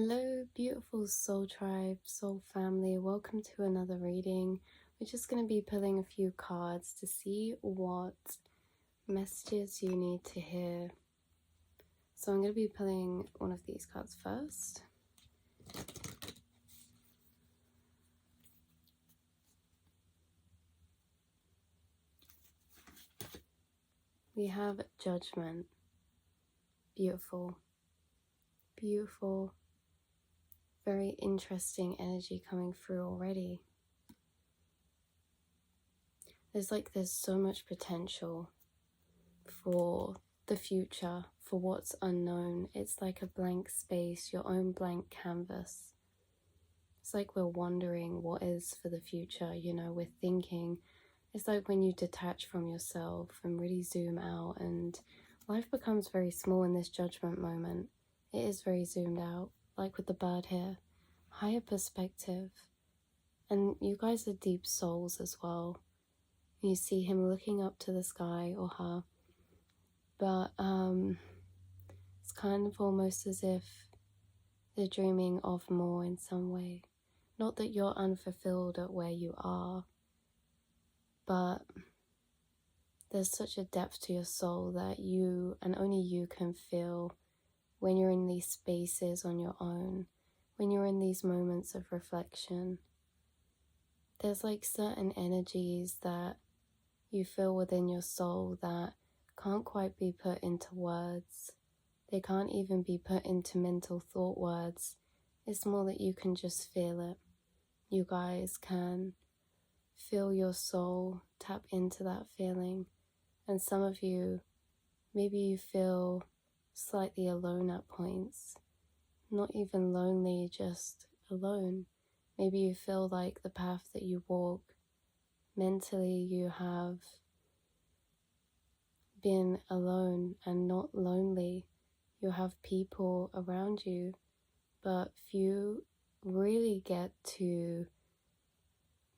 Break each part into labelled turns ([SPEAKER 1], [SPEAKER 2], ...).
[SPEAKER 1] Hello, beautiful soul tribe, soul family. Welcome to another reading. We're just going to be pulling a few cards to see what messages you need to hear. So I'm going to be pulling one of these cards first. We have Judgment. Beautiful. Beautiful. Very interesting energy coming through already. There's so much potential for the future, for what's unknown. It's like a blank space, your own blank canvas. It's like we're wondering what is for the future, we're thinking. It's like when you detach from yourself and really zoom out, and life becomes very small in this judgment moment. It is very zoomed out, like with the bird here. Higher perspective. And you guys are deep souls as well. You see him looking up to the sky, or her. But it's kind of almost as if they're dreaming of more in some way. Not that you're unfulfilled at where you are, but there's such a depth to your soul that you and only you can feel when you're in these spaces on your own, when you're in these moments of reflection. There's like certain energies that you feel within your soul that can't quite be put into words. They can't even be put into mental thought words. It's more that you can just feel it. You guys can feel your soul, tap into that feeling. And some of you, maybe you feel slightly alone at points. Not even lonely, just alone. Maybe you feel like the path that you walk, mentally you have been alone and not lonely. You have people around you, but few really get to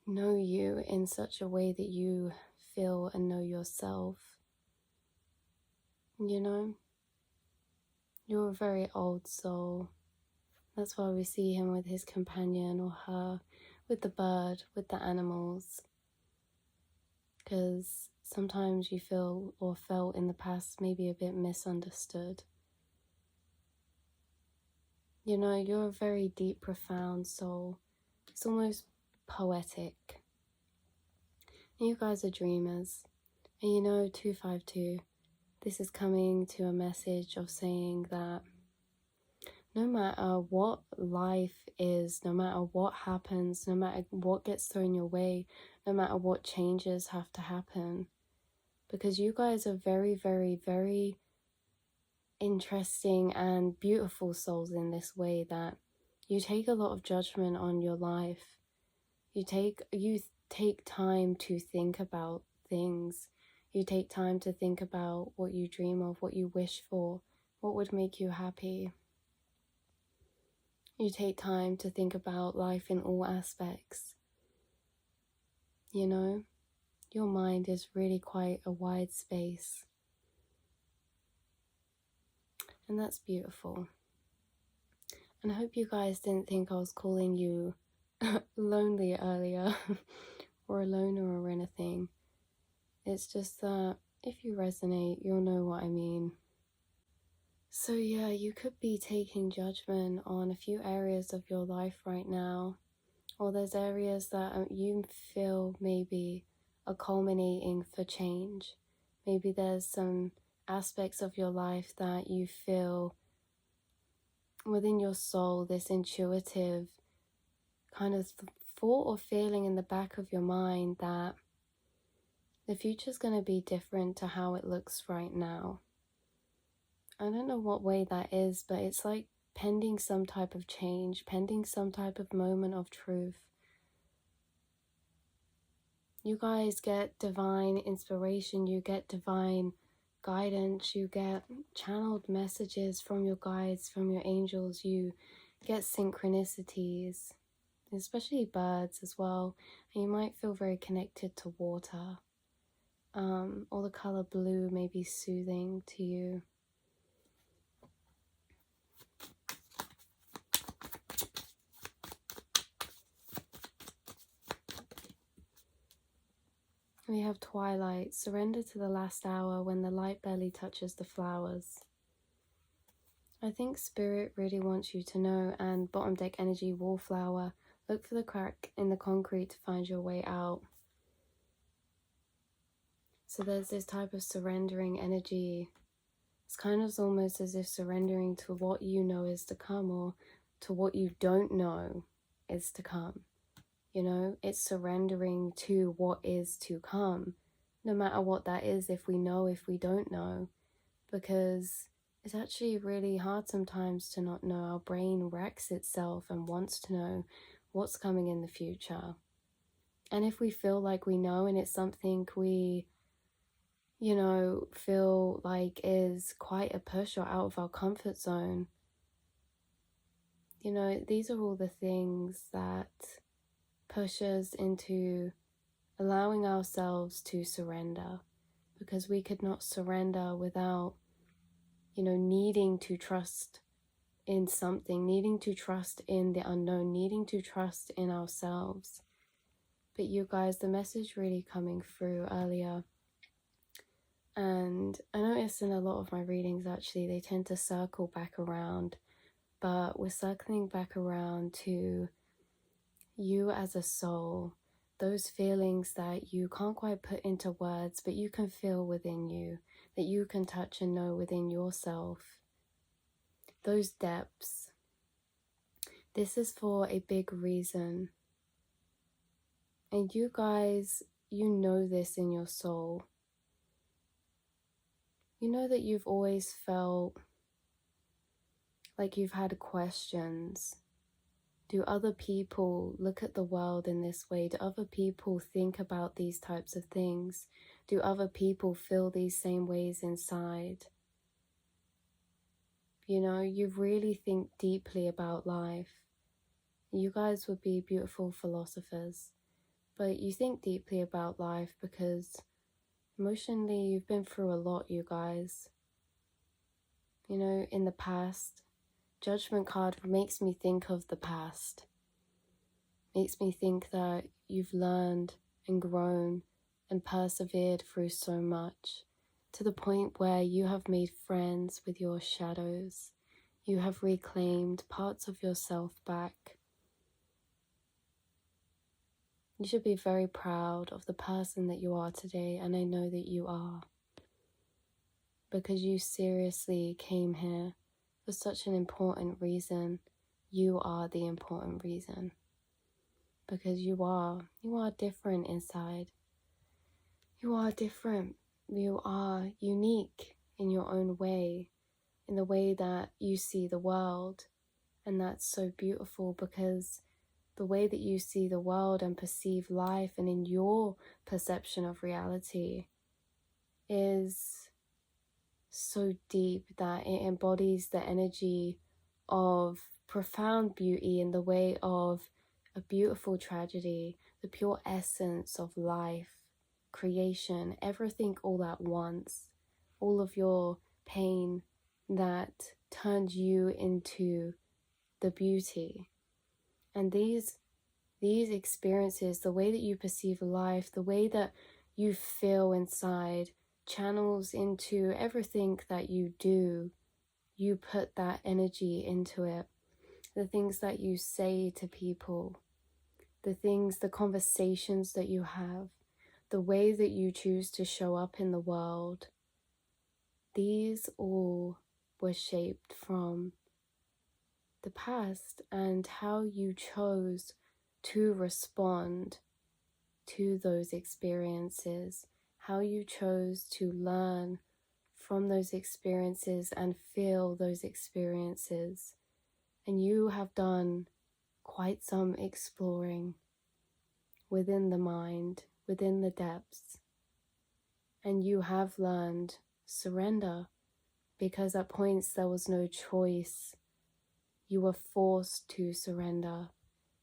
[SPEAKER 1] know you in such a way that you feel and know yourself. You're a very old soul. That's why we see him with his companion, or her with the bird, with the animals. Because sometimes you feel or felt in the past maybe a bit misunderstood. You're a very deep, profound soul. It's almost poetic. And you guys are dreamers. And 252, this is coming to a message of saying that no matter what life is, no matter what happens, no matter what gets thrown your way, no matter what changes have to happen, because you guys are very, very, very interesting and beautiful souls in this way that you take a lot of judgment on your life. You take time to think about things. You take time to think about what you dream of, what you wish for, what would make you happy. You take time to think about life in all aspects. Your mind is really quite a wide space. And that's beautiful. And I hope you guys didn't think I was calling you lonely earlier or a loner or anything. It's just that if you resonate, you'll know what I mean. So yeah, you could be taking judgment on a few areas of your life right now, or there's areas that you feel maybe are culminating for change. Maybe there's some aspects of your life that you feel within your soul, this intuitive kind of thought or feeling in the back of your mind that the future's going to be different to how it looks right now. I don't know what way that is, but it's like pending some type of change, pending some type of moment of truth. You guys get divine inspiration, you get divine guidance, you get channeled messages from your guides, from your angels, you get synchronicities, especially birds as well, and you might feel very connected to water. Or the color blue may be soothing to you. We have twilight, surrender to the last hour when the light barely touches the flowers. I think Spirit really wants you to know, and bottom deck energy, wallflower, look for the crack in the concrete to find your way out. So there's this type of surrendering energy. It's kind of almost as if surrendering to what you know is to come, or to what you don't know is to come. You know, it's surrendering to what is to come, no matter what that is, if we know, if we don't know, because it's actually really hard sometimes to not know. Our brain wrecks itself and wants to know what's coming in the future. And if we feel like we know and it's something we, you know, feel like is quite a push or out of our comfort zone, you know, these are all the things that push us into allowing ourselves to surrender, because we could not surrender without, you know, needing to trust in something, needing to trust in the unknown, needing to trust in ourselves. But you guys, the message really coming through earlier, and I noticed in a lot of my readings actually, they tend to circle back around, but we're circling back around to you as a soul, those feelings that you can't quite put into words, but you can feel within you, that you can touch and know within yourself. Those depths. This is for a big reason. And you guys, you know this in your soul. You know that you've always felt like you've had questions. Do other people look at the world in this way? Do other people think about these types of things? Do other people feel these same ways inside? You know, you really think deeply about life. You guys would be beautiful philosophers, but you think deeply about life because emotionally you've been through a lot, you guys. You know, in the past, Judgment card makes me think of the past. Makes me think that you've learned and grown and persevered through so much, to the point where you have made friends with your shadows. You have reclaimed parts of yourself back. You should be very proud of the person that you are today, and I know that you are. Because you seriously came here for such an important reason. You are the important reason. Because you are different inside. You are different. You are unique in your own way, in the way that you see the world. And that's so beautiful, because the way that you see the world and perceive life and in your perception of reality is so deep that it embodies the energy of profound beauty in the way of a beautiful tragedy, the pure essence of life, creation, everything all at once, all of your pain that turned you into the beauty. And these experiences, the way that you perceive life, the way that you feel inside, channels into everything that you do. You put that energy into it. The things that you say to people, the conversations that you have, the way that you choose to show up in the world, these all were shaped from the past and how you chose to respond to those experiences, how you chose to learn from those experiences and feel those experiences. And you have done quite some exploring within the mind, within the depths. And you have learned surrender, because at points there was no choice. You were forced to surrender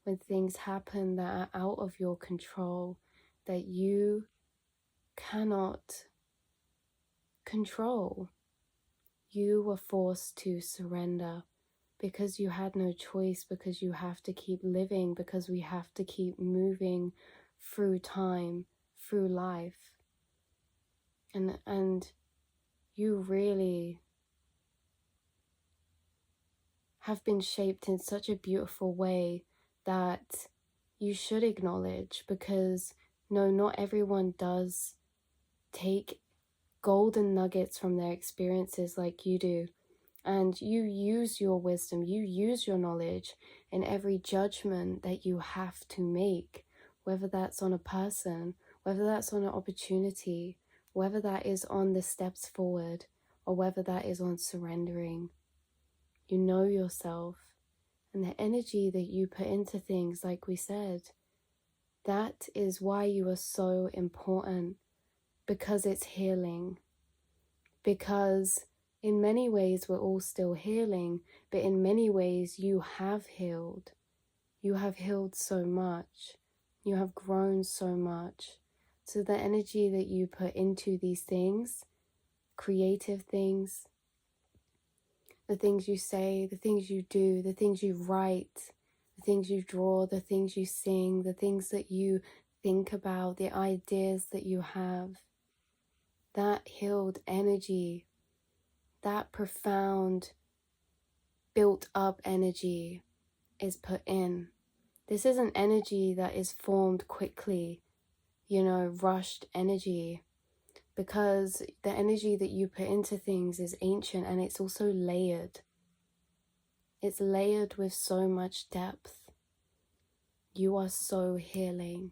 [SPEAKER 1] when things happen that are out of your control, that you cannot control. You were forced to surrender because you had no choice, because you have to keep living, because we have to keep moving through time, through life. And you really have been shaped in such a beautiful way that you should acknowledge, because no, not everyone does take golden nuggets from their experiences like you do. And you use your wisdom, you use your knowledge in every judgment that you have to make, whether that's on a person, whether that's on an opportunity, whether that is on the steps forward, or whether that is on surrendering. You know yourself, and the energy that you put into things, like we said, that is why you are so important, because it's healing. Because in many ways we're all still healing, but in many ways you have healed. You have healed so much. You have grown so much. So the energy that you put into these things, creative things, the things you say, the things you do, the things you write, the things you draw, the things you sing, the things that you think about, the ideas that you have, that healed energy, that profound, built up energy is put in. This isn't energy that is formed quickly, rushed energy, because the energy that you put into things is ancient, and it's also layered. It's layered with so much depth. You are so healing.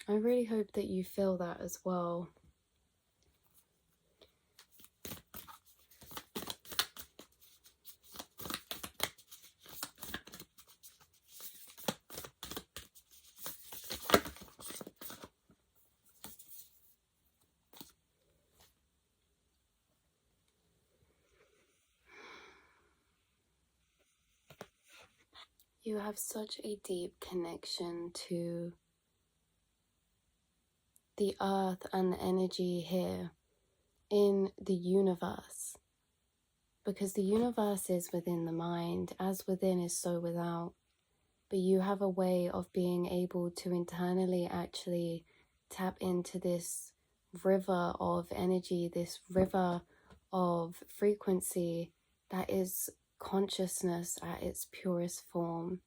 [SPEAKER 1] I really hope that you feel that as well. You have such a deep connection to the earth and the energy here in the universe, because the universe is within the mind, as within is so without. But you have a way of being able to internally actually tap into this river of energy, this river of frequency that is consciousness at its purest form,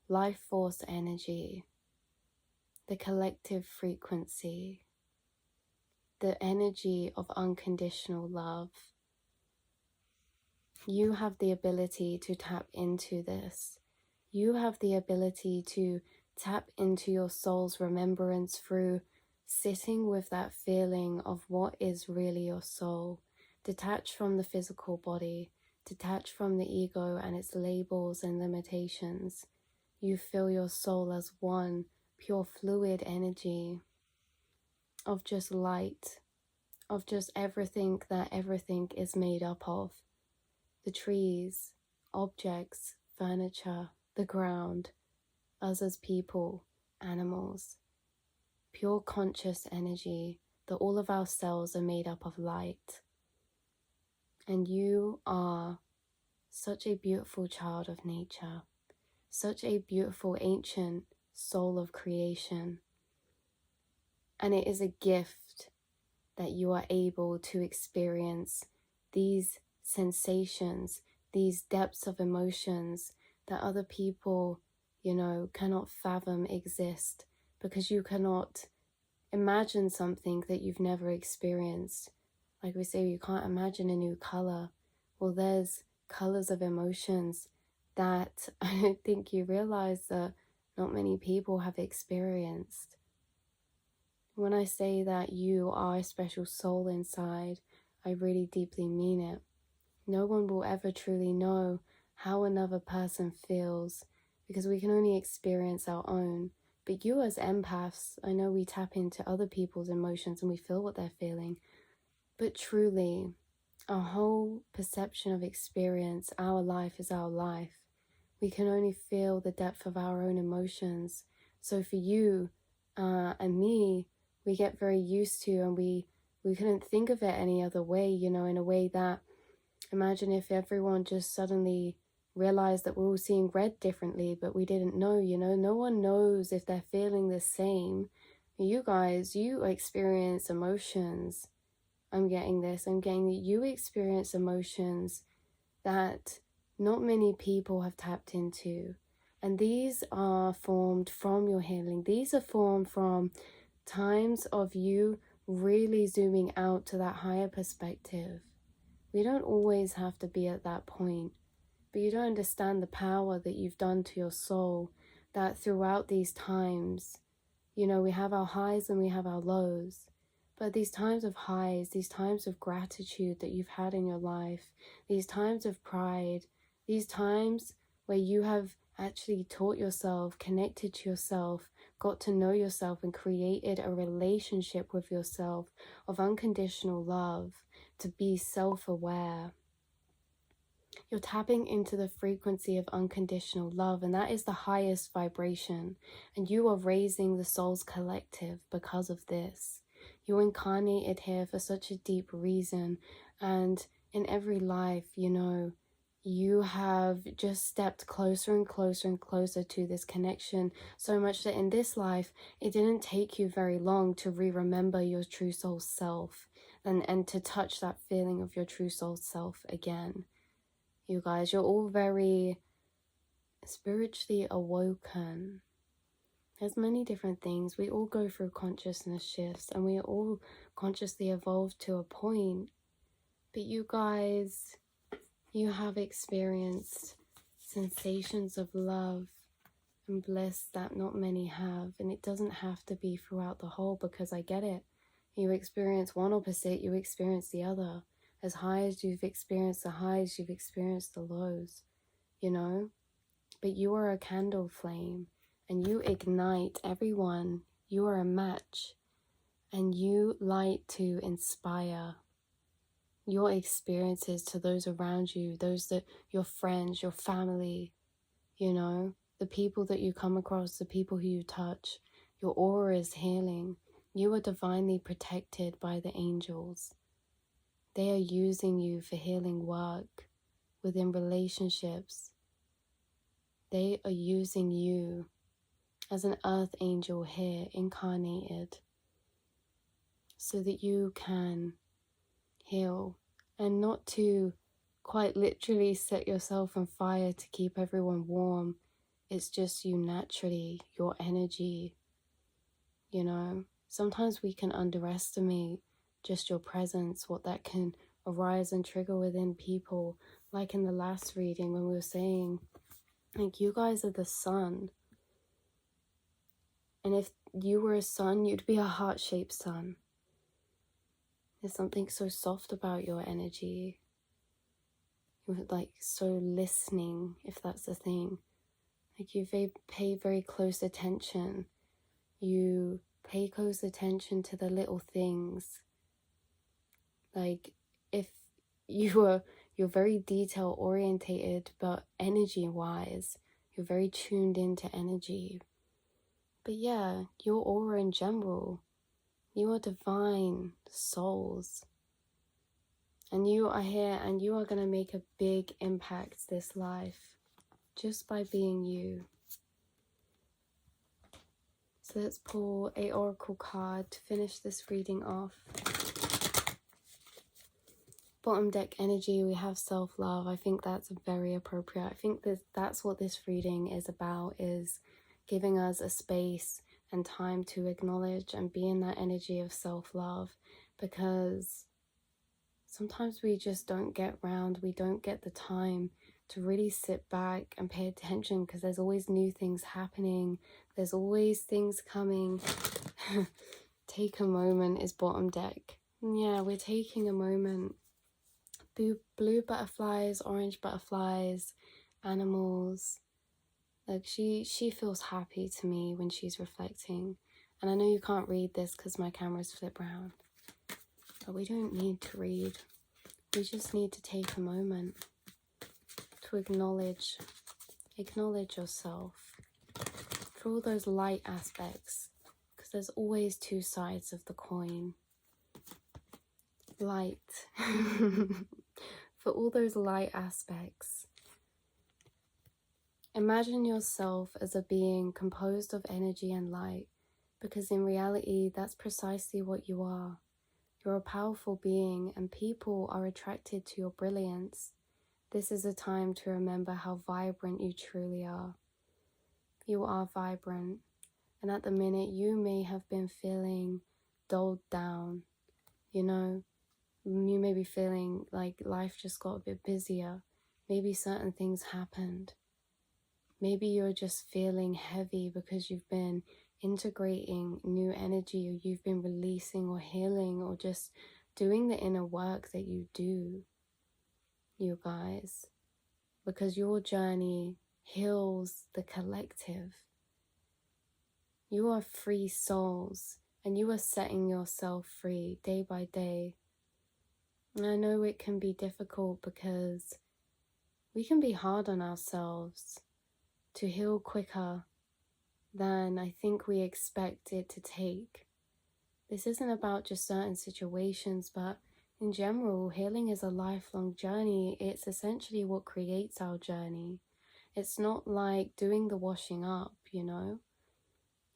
[SPEAKER 1] life force energy, the collective frequency, the energy of unconditional love. You have the ability to tap into this. You have the ability to tap into your soul's remembrance through sitting with that feeling of what is really your soul, detached from the physical body, detached from the ego and its labels and limitations. You feel your soul as one pure fluid energy of just light, of just everything that everything is made up of. The trees, objects, furniture, the ground, us as people, animals, pure conscious energy, that all of our cells are made up of light. And you are such a beautiful child of nature, such a beautiful ancient soul of creation. And it is a gift that you are able to experience these sensations, these depths of emotions that other people, cannot fathom exist, because you cannot imagine something that you've never experienced. Like we say, you can't imagine a new color. Well, there's colors of emotions that I don't think you realize that not many people have experienced. When I say that you are a special soul inside, I really deeply mean it. No one will ever truly know how another person feels, because we can only experience our own. But you as empaths, I know we tap into other people's emotions and we feel what they're feeling. But truly, our whole perception of experience, our life is our life. We can only feel the depth of our own emotions. So for you and me, we get very used to, and we couldn't think of it any other way, in a way that, imagine if everyone just suddenly realized that we're all seeing red differently, but we didn't know, no one knows if they're feeling the same You guys, you experience emotions. I'm getting this. I'm getting that you experience emotions that not many people have tapped into. And these are formed from your healing. These are formed from times of you really zooming out to that higher perspective. We don't always have to be at that point, but you don't understand the power that you've done to your soul, that throughout these times, you know, we have our highs and we have our lows. But these times of highs, these times of gratitude that you've had in your life, these times of pride, these times where you have actually taught yourself, connected to yourself, got to know yourself and created a relationship with yourself of unconditional love, to be self-aware. You're tapping into the frequency of unconditional love, and that is the highest vibration. And you are raising the soul's collective because of this. You incarnated here for such a deep reason, and in every life, you know, you have just stepped closer and closer and closer to this connection, so much that in this life, it didn't take you very long to remember your true soul self and to touch that feeling of your true soul self again. You guys, you're all very spiritually awoken. There's many different things. We all go through consciousness shifts and we all consciously evolve to a point. But you guys, you have experienced sensations of love and bliss that not many have. And it doesn't have to be throughout the whole, because I get it. You experience one opposite, you experience the other. As high as you've experienced the highs, you've experienced the lows, you know? But you are a candle flame and you ignite everyone. You are a match and you light to inspire your experiences to those around you, those that your friends, your family, you know, the people that you come across, the people who you touch. Your aura is healing. You are divinely protected by the angels. They are using you for healing work within relationships. They are using you as an earth angel here, incarnated, so that you can heal and not to quite literally set yourself on fire to keep everyone warm. It's just you naturally, your energy, you know. Sometimes we can underestimate just your presence, what that can arise and trigger within people. Like in the last reading when we were saying, like, you guys are the sun. And if you were a sun, you'd be a heart-shaped sun. There's something so soft about your energy. You're like so listening, if that's the thing. Like you pay very close attention. You pay close attention to the little things. Like if you're very detail orientated, but energy wise, you're very tuned into energy. But yeah, your aura in general, you are divine souls. And you are here and you are going to make a big impact this life just by being you. So let's pull a oracle card to finish this reading off. Bottom deck energy, we have self-love. I think that's very appropriate. I think that's what this reading is about, is giving us a space and time to acknowledge and be in that energy of self-love, because sometimes we just don't get we don't get the time to really sit back and pay attention, because there's always new things happening. There's always things coming. Take a moment is bottom deck. Yeah, we're taking a moment. Blue butterflies, orange butterflies, animals. Like she feels happy to me when she's reflecting. And I know you can't read this because my camera's flipped around. But we don't need to read. We just need to take a moment to acknowledge yourself for all those light aspects, because there's always two sides of the coin. Light. For all those light aspects. Imagine yourself as a being composed of energy and light, because in reality, that's precisely what you are. You're a powerful being, and people are attracted to your brilliance. This is a time to remember how vibrant you truly are. You are vibrant, and at the minute, you may have been feeling dulled down. You know, you may be feeling like life just got a bit busier. Maybe certain things happened. Maybe you're just feeling heavy because you've been integrating new energy, or you've been releasing or healing or just doing the inner work that you do, you guys, because your journey heals the collective. You are free souls, and you are setting yourself free day by day. And I know it can be difficult because we can be hard on ourselves to heal quicker than I think we expect it to take. This isn't about just certain situations, but in general, healing is a lifelong journey. It's essentially what creates our journey. It's not like doing the washing up, you know?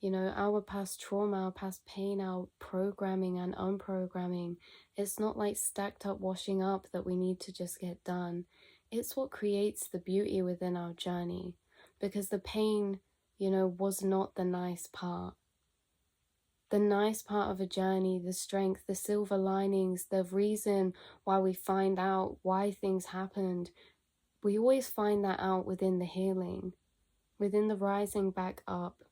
[SPEAKER 1] Our past trauma, our past pain, our programming and unprogramming, it's not like stacked up washing up that we need to just get done. It's what creates the beauty within our journey, because the pain, was not the nice part. The nice part of a journey, the strength, the silver linings, the reason why we find out why things happened, we always find that out within the healing, within the rising back up.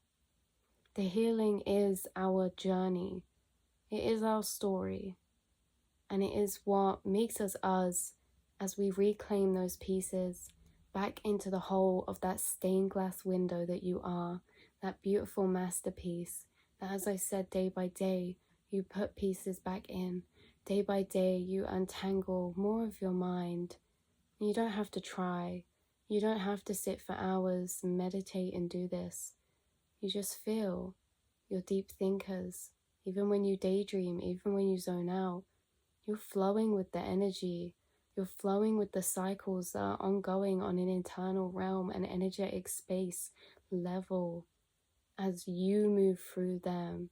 [SPEAKER 1] The healing is our journey. It is our story. And it is what makes us us as we reclaim those pieces back into the whole of that stained glass window that you are, that beautiful masterpiece that, as I said, day by day, you put pieces back in. Day by day, you untangle more of your mind. You don't have to try. You don't have to sit for hours and meditate and do this. You just feel. You're deep thinkers. Even when you daydream, even when you zone out, you're flowing with the energy. You're flowing with the cycles that are ongoing on an internal realm and energetic space level as you move through them.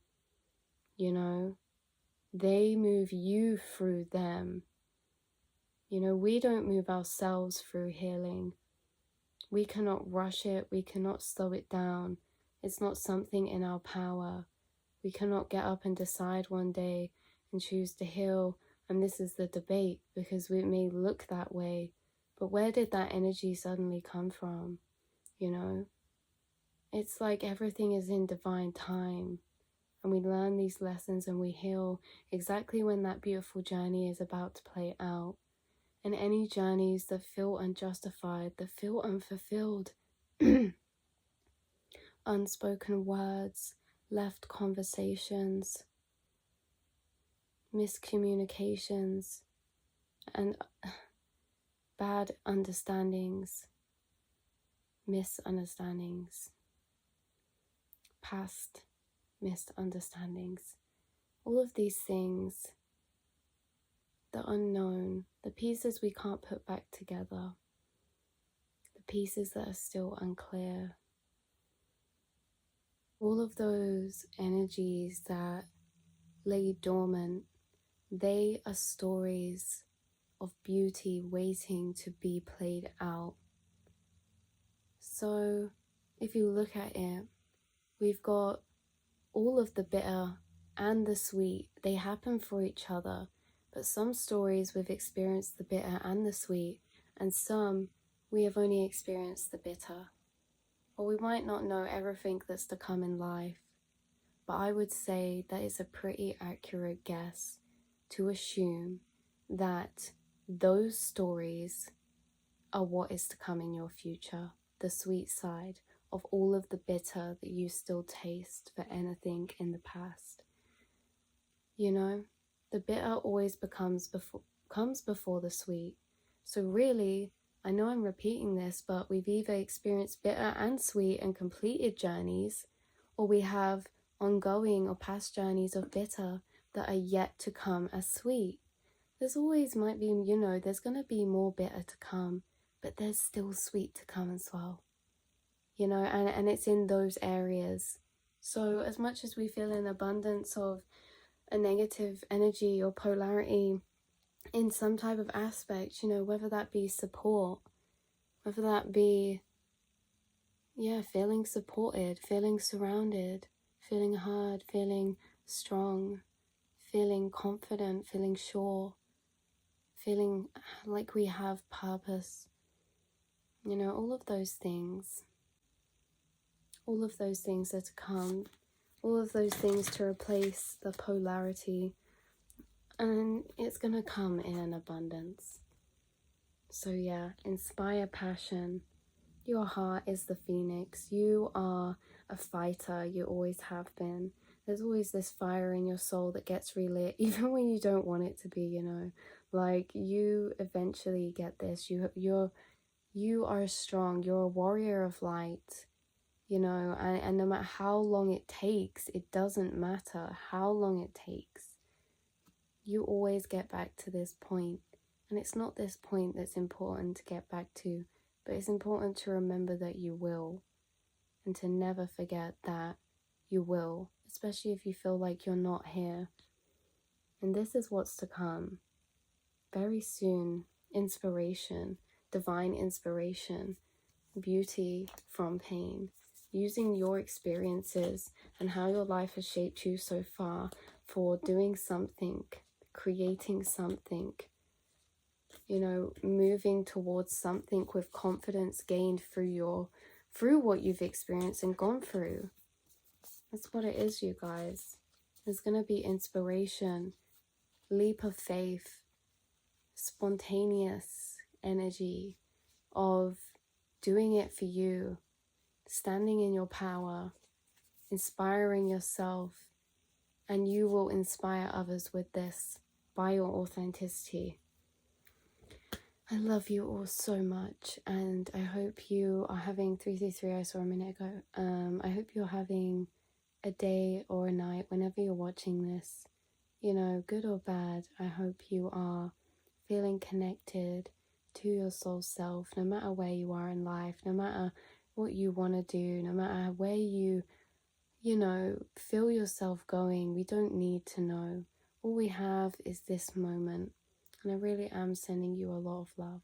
[SPEAKER 1] They move you through them. We don't move ourselves through healing. We cannot rush it. We cannot slow it down. It's not something in our power. We cannot get up and decide one day and choose to heal. And this is the debate, because it may look that way. But where did that energy suddenly come from? It's like everything is in divine time. And we learn these lessons and we heal exactly when that beautiful journey is about to play out. And any journeys that feel unjustified, that feel unfulfilled, unspoken words, left conversations, miscommunications, and bad understandings, misunderstandings, past misunderstandings, all of these things, the unknown, the pieces we can't put back together, the pieces that are still unclear, all of those energies that lay dormant, they are stories of beauty waiting to be played out. So if you look at it, we've got all of the bitter and the sweet. They happen for each other, but some stories we've experienced the bitter and the sweet, and some we have only experienced the bitter. Or we might not know everything that's to come in life, but I would say that it's a pretty accurate guess to assume that those stories are what is to come in your future, the sweet side of all of the bitter that you still taste for anything in the past. The bitter always comes before the sweet. So really, I know I'm repeating this, but we've either experienced bitter and sweet and completed journeys, or we have ongoing or past journeys of bitter that are yet to come as sweet. There's always might be, there's going to be more bitter to come, but there's still sweet to come as well. And it's in those areas. So as much as we feel an abundance of a negative energy or polarity in some type of aspect, you know, whether that be support, whether that be, feeling supported, feeling surrounded, feeling heard, feeling strong, feeling confident, feeling sure, feeling like we have purpose, you know, all of those things are to come, all of those things to replace the polarity, and it's gonna come in an abundance. So yeah, inspire passion. Your heart is the phoenix. You are a fighter. You always have been. There's always this fire in your soul that gets relit, even when you don't want it to be, you know. Like, you eventually get this. You are strong. You're a warrior of light, you know, and no matter how long it takes, it doesn't matter how long it takes. You always get back to this point. And it's not this point that's important to get back to, but it's important to remember that you will, and to never forget that you will, especially if you feel like you're not here. And this is what's to come. Very soon, inspiration, divine inspiration, beauty from pain, using your experiences and how your life has shaped you so far for doing something, creating something, you know, moving towards something with confidence gained through what you've experienced and gone through. That's what it is, you guys. There's going to be inspiration, leap of faith, spontaneous energy of doing it for you, standing in your power, inspiring yourself, and you will inspire others with this by your authenticity. I love you all so much, and I hope you are having 333 I saw a minute ago. I hope you're having a day or a night whenever you're watching this, you know, good or bad. I hope you are feeling connected to your soul self, no matter where you are in life, no matter what you want to do, no matter where you know, feel yourself going. We don't need to know. All we have is this moment. And I really am sending you a lot of love.